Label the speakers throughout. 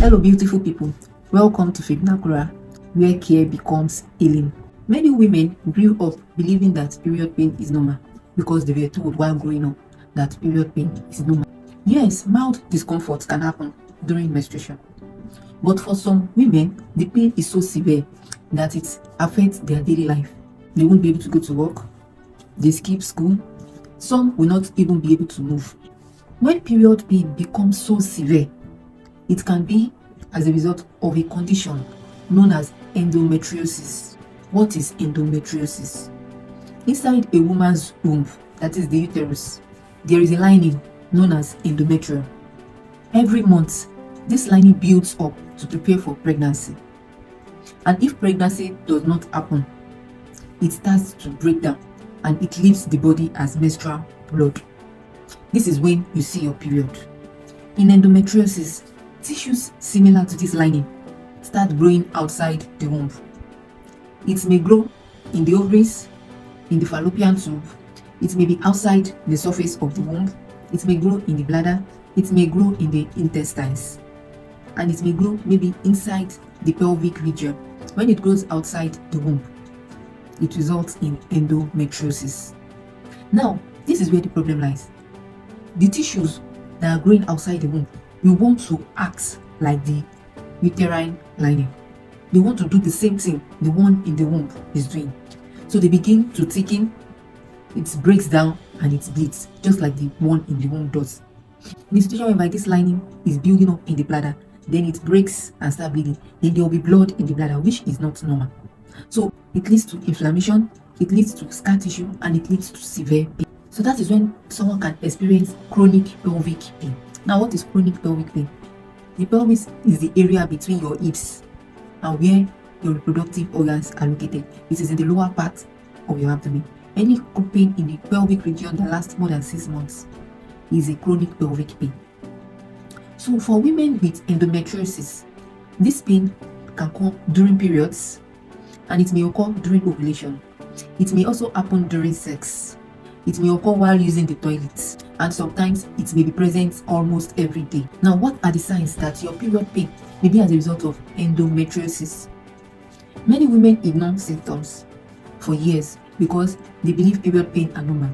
Speaker 1: Hello beautiful people, welcome to Faevina, where care becomes healing. Many women grew up believing that period pain is normal because they were told while growing up that period pain is normal. Yes, mild discomfort can happen during menstruation, but for some women, the pain is so severe that it affects their daily life. They won't be able to go to work, they skip school, some will not even be able to move. When period pain becomes so severe, it can be as a result of a condition known as endometriosis. What is endometriosis? Inside a woman's womb, that is the uterus, there is a lining known as endometrium. Every month, this lining builds up to prepare for pregnancy. And if pregnancy does not happen, it starts to break down and it leaves the body as menstrual blood. This is when you see your period. In endometriosis, tissues similar to this lining start growing outside the womb. It may grow in the ovaries, in the fallopian tube, it may be outside the surface of the womb, it may grow in the bladder, it may grow in the intestines, and it may grow maybe inside the pelvic region. When it grows outside the womb, it results in endometriosis. Now, this is where the problem lies. The tissues that are growing outside the womb will want to act like the uterine lining. They want to do the same thing the one in the womb is doing. So they begin to thicken, it breaks down and it bleeds, just like the one in the womb does. In the situation whereby this lining is building up in the bladder, then it breaks and starts bleeding, then there will be blood in the bladder, which is not normal. So it leads to inflammation, it leads to scar tissue, and it leads to severe pain. So that is when someone can experience chronic pelvic pain. Now, what is chronic pelvic pain? The pelvis is the area between your hips and where your reproductive organs are located. It is in the lower part of your abdomen. Any pain in the pelvic region that lasts more than 6 months is a chronic pelvic pain. So for women with endometriosis, this pain can come during periods and it may occur during ovulation. It may also happen during sex. It may occur while using the toilet, and sometimes it may be present almost every day. Now, what are the signs that your period pain may be as a result of endometriosis? Many women ignore symptoms for years because they believe period pain are normal.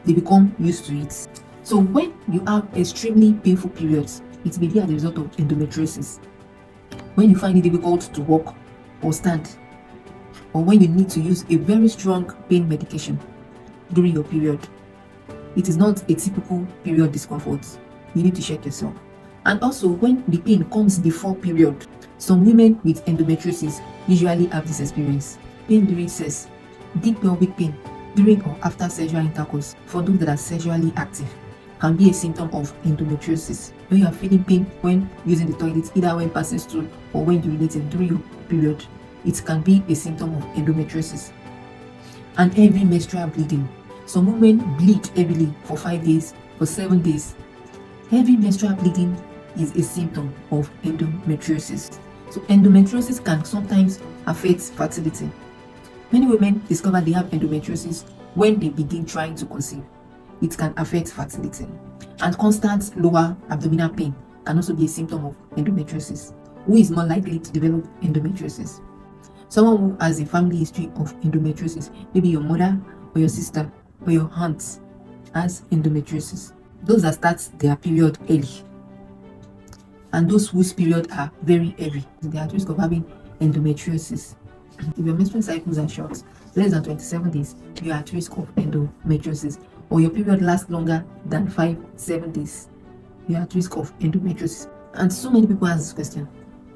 Speaker 1: They become used to it. So when you have extremely painful periods, it may be as a result of endometriosis. When you find it difficult to walk or stand, or when you need to use a very strong pain medication during your period, it is not a typical period discomfort. You need to check yourself. And also, when the pain comes before period, some women with endometriosis usually have this experience. Pain during sex, deep pelvic pain during or after sexual intercourse for those that are sexually active can be a symptom of endometriosis. When you are feeling pain when using the toilet, either when passing stool or when urinating during your period, it can be a symptom of endometriosis. And heavy menstrual bleeding. Some women bleed heavily for 5 days, for 7 days. Heavy menstrual bleeding is a symptom of endometriosis. So endometriosis can sometimes affect fertility. Many women discover they have endometriosis when they begin trying to conceive. It can affect fertility. And constant lower abdominal pain can also be a symptom of endometriosis. Who is more likely to develop endometriosis? Someone who has a family history of endometriosis, maybe your mother or your sister or your aunt has endometriosis. Those that start their period early and those whose period are very heavy, they are at risk of having endometriosis. If your menstrual cycles are short, less than 27 days, you are at risk of endometriosis. Or your period lasts longer than 5-7 days, you are at risk of endometriosis. And so many people ask this question: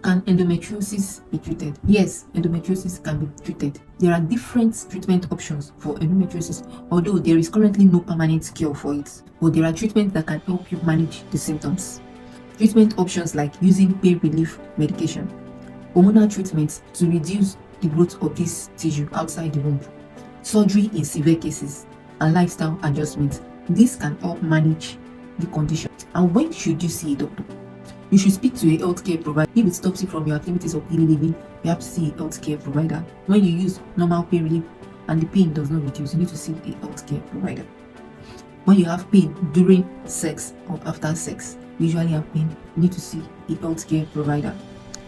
Speaker 1: can endometriosis be treated? Yes, endometriosis can be treated. There are different treatment options for endometriosis, although there is currently no permanent cure for it. But there are treatments that can help you manage the symptoms. Treatment options like using pain relief medication, hormonal treatments to reduce the growth of this tissue outside the womb, surgery in severe cases, and lifestyle adjustments. This can help manage the condition. And when should you see a doctor? You should speak to a healthcare provider. If it stops you from your activities of daily living, you have to see a healthcare provider. When you use normal pain relief and the pain does not reduce, you need to see a healthcare provider. When you have pain during sex or after sex, usually have pain, you need to see a healthcare provider.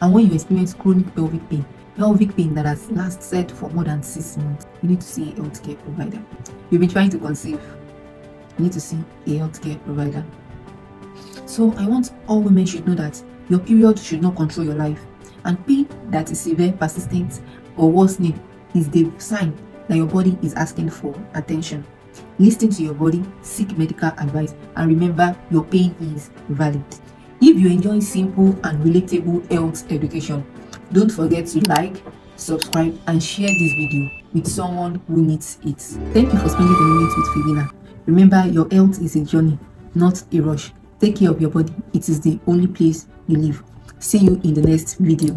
Speaker 1: And when you experience chronic pelvic pain that has lasted for more than 6 months, you need to see a healthcare provider. You've been trying to conceive, you need to see a healthcare provider. So I want all women should know that your period should not control your life, and pain that is severe, persistent, or worsening is the sign that your body is asking for attention. Listen to your body, seek medical advice, and remember your pain is valid. If you enjoy simple and relatable health education, don't forget to like, subscribe, and share this video with someone who needs it. Thank you for spending the minute with Faevina. Remember, your health is a journey, not a rush. Take care of your body. It is the only place you live. See you in the next video.